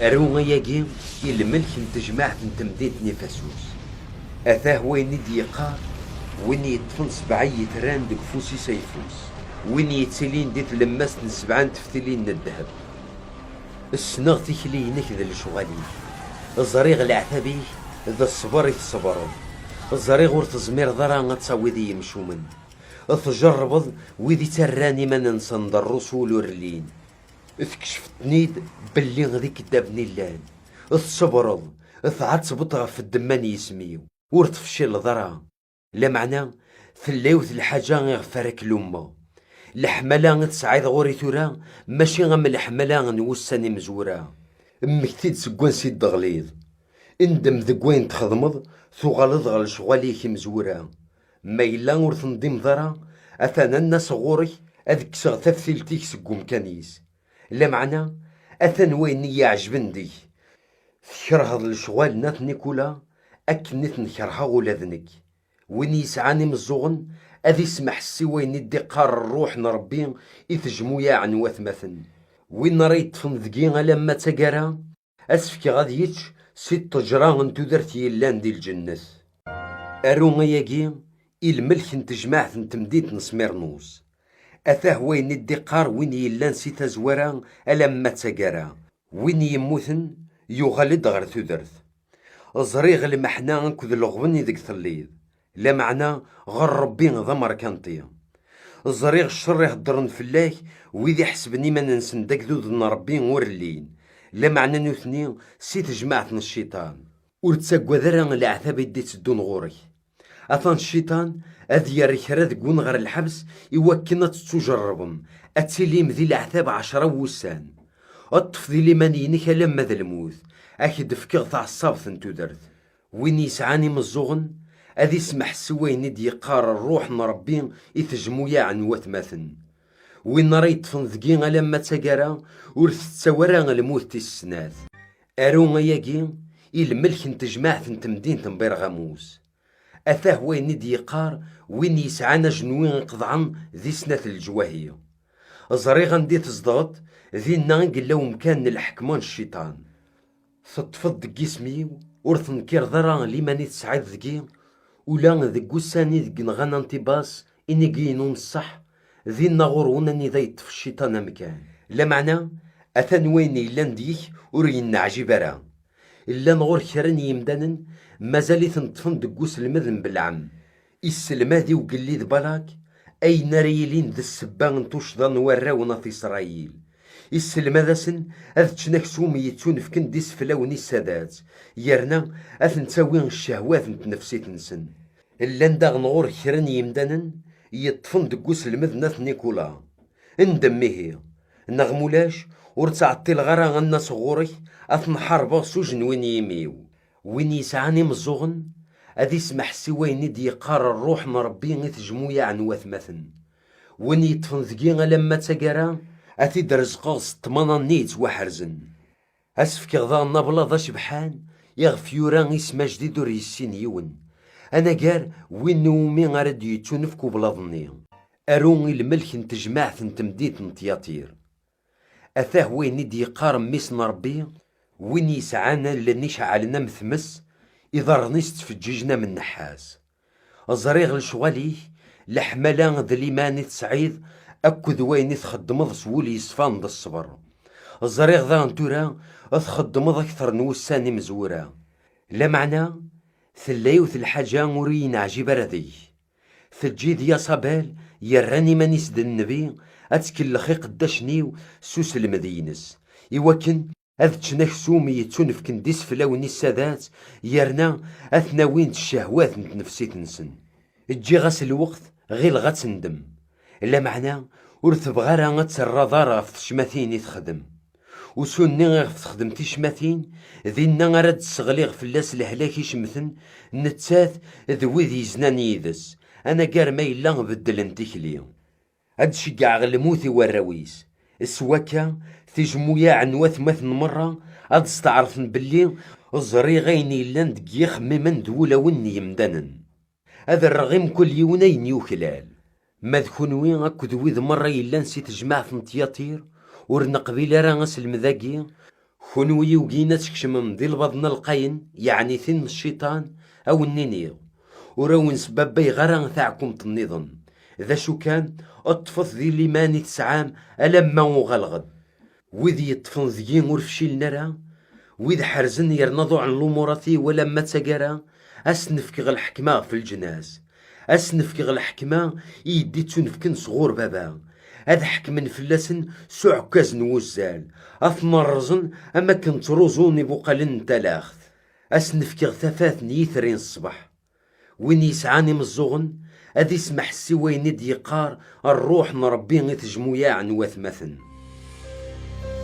أرونا ياقي الملك تجمع تمديت نفاسوس أثاه وين يقار وين يطفن سبعي يتران دك فوسي سيفوس وين يتسلين ديت لماس نسبعان تفتلين الذهب السنغ تيكلي نكذا لشغالي الزريغ العتابي ذا الصبر يتصبرون الزريغ ورتزمير ضرا غتصاويدي يمشومن تجربض ويدي تراني من نصند الرسول ورلين تكشفتنيد باللي غادي كدابني اللان تصبرض تعتصبط في الدمان يسميو ورتفشل ضرا لا معنى ثلاوث الحاجة غفرك لوما الحملة تسعيد غوري ثورا ماشي غم الحملة نوساني مزورا مكتيد سكوان سيد غليظ اندم ذكوين تخدمض ثغلظ غل شغاليك مزورا ما إلا ور تنضيم ضرا أثانا الناس غوري أذك سغثاف ثلتيك سكوم كانيس لا معنى أثان وين يعجبن دي تكره الشغال نات نيكولا أكنت نكرها ولادنك وين يسعاني مزوغن أذي سمح السوين يدي قار الروح نربي يتجمو يا عن وثمثن وين ريت فنذقين لما تقرا أسفك غادي يتش ست جران تدرتي اللان دي الجنة أرونا ياقي الملك تجمع تمديت نسميرنوس أثاه وين يدي قار وين يلان سيتا زورا ألما تقرا وين يموثن يغلد غير تدرت الزريغ المحنا نكذ الغبن ذيك ثليد لا معنى غير ربي ضمر كانطي الزريغ الشر يهدرن فلاك ويدي حسبني ما ننسن داك ذود نربي ورلين لا معنى نوثني سيت جماعة الشيطان ورتساقوا ذرا العذاب يدي تسدون غوري أثان الشيطان أذ يريك راد قون غير الحبس يوكنا تتجربهم أتسليم ذي العذاب 10 وسان أطفذي لي مانينك لما ذا الموت أكيد فكغ تاع الصابث انتو درت وين يسعاني مزوغن أذي يسمح السوين ندي يقار الروح نربي يتجمو يا عن وثمثن وين ريت فنذقين لما تقرا ورث تسورا الموت السنات أرونا ياقي الملك تجمع تمدين تنبير غاموس أثاه وين ندي يقار وين يسعانا جنوين قضعا ذي سنة الجواهية زريغا ندي تزدغط ذي النانق لو مكان الحكمان الشيطان تطفض جسمي ورث نكير ضرا لماني تسعيد ذكي ولا ذك وساني ذك نغانا انتباس إني قينون الصح ذي النغورون اني ضيت في الشيطان مكان لا معنى أثان ويني إلا نديك ورين عجيبرا إلا نغور كراني يمدانن مازالي تنطفن دقوس المذن بالعم السلمادي وقلي ذبلاك أي ناريلين ذا السبان توشضان وراونا في إسرائيل السلمادسن أذ تشنكسوم يتون في كنديس فلاوني السادات يرنا أذ نتاوين الشهوات نتنفسيت نسن إلا نداغ نغور كران يمدانن يطفن دقوس المذنة نيكولا اندميه نغمولاش ورتعطي الغرا غنا صغوري أثن حربا سجن وين يميو وين يسعاني مزوغن أذي يسمح سوين ندي يقار الروح نربي يتجمويا عن وثمثن وين يطفن ذقينا لما تقرا أتي درزقاغ ستمانا نيت وحرزن أسفك غضا النبلا ذا شبحان يغفيورا اسما جديد وريسين يون أنا قار وين نومي غرد يتونفكو بلاظني أروني الملك تجمع تمديت نطياطير أثاه وين ندي يقار ميس نربي وين يسعانا لاني شعلنا مثمس إذا رنيست في الجيجنا من نحاس الزريغ لشواليه لحملا ذلي ماني تسعيد أكد وين تخدمض سولي يصفان دا الصبر الزريغ ذا انتورا تخدمض أكثر نوساني مزورا لا معنى ثلايوث الحاجة مرين عجيب ردي ثجيد يا صبال يراني ماني سد النبي أتكل لخي قداشنيو سوس المدينس إوكن أذ تشنكسومي يتون في كنديس فلاوني السادات يرنا أثناوين الشهوات نتنفسيت نسن تجي غاس الوقت غير غتندم لا معنى ورث بغارا غتسرى ضارا في تشماثين يتخدم وسوني غير في تخدم تشماثين ذينا غراد تسغليغ فلاس الهلاك يشمثن نتساث ذويذ يزنان يدس أنا قار ما إلا بدل انتكلي هاد شقع غلموثي والرويس السواكا تجمويا عن وثمثن مرة هاد استعرفن بلي الزريغين إلا ندقيخ ممن دولا وني يمدنن هذا الرغم كل يونين يوكلال ما ذكونوين أكد ويذ مرة إلا نسيت جماعة نتياطير ورنا قبيلة راه المذاقي خنوي وقينا تكشم ديال البضن القين يعني ثين الشيطان او النينيو وراون سبابي غران تاعكم النظام ذا شو كان اطفث ذي اللي ماني تسعام ألما وغلغد وذي يطفن ذي ورفشي لنرا وذي حرزن يرنضو عن الأموراتي ولا ما تساقرا أسنفك غا الحكمة في الجناز أسنفك غا الحكمة يدي تنفكن صغور بابا هذا حكمن فلاسن سو عكاز نوزال أثمرزن أما كنت روزوني بوقالن تلاخت أسنفك غثافات نيثرين الصبح وين يسعاني مزوغن أذي يسمح السوين يقار الروح نربي غيتجمو يا عن وثمثن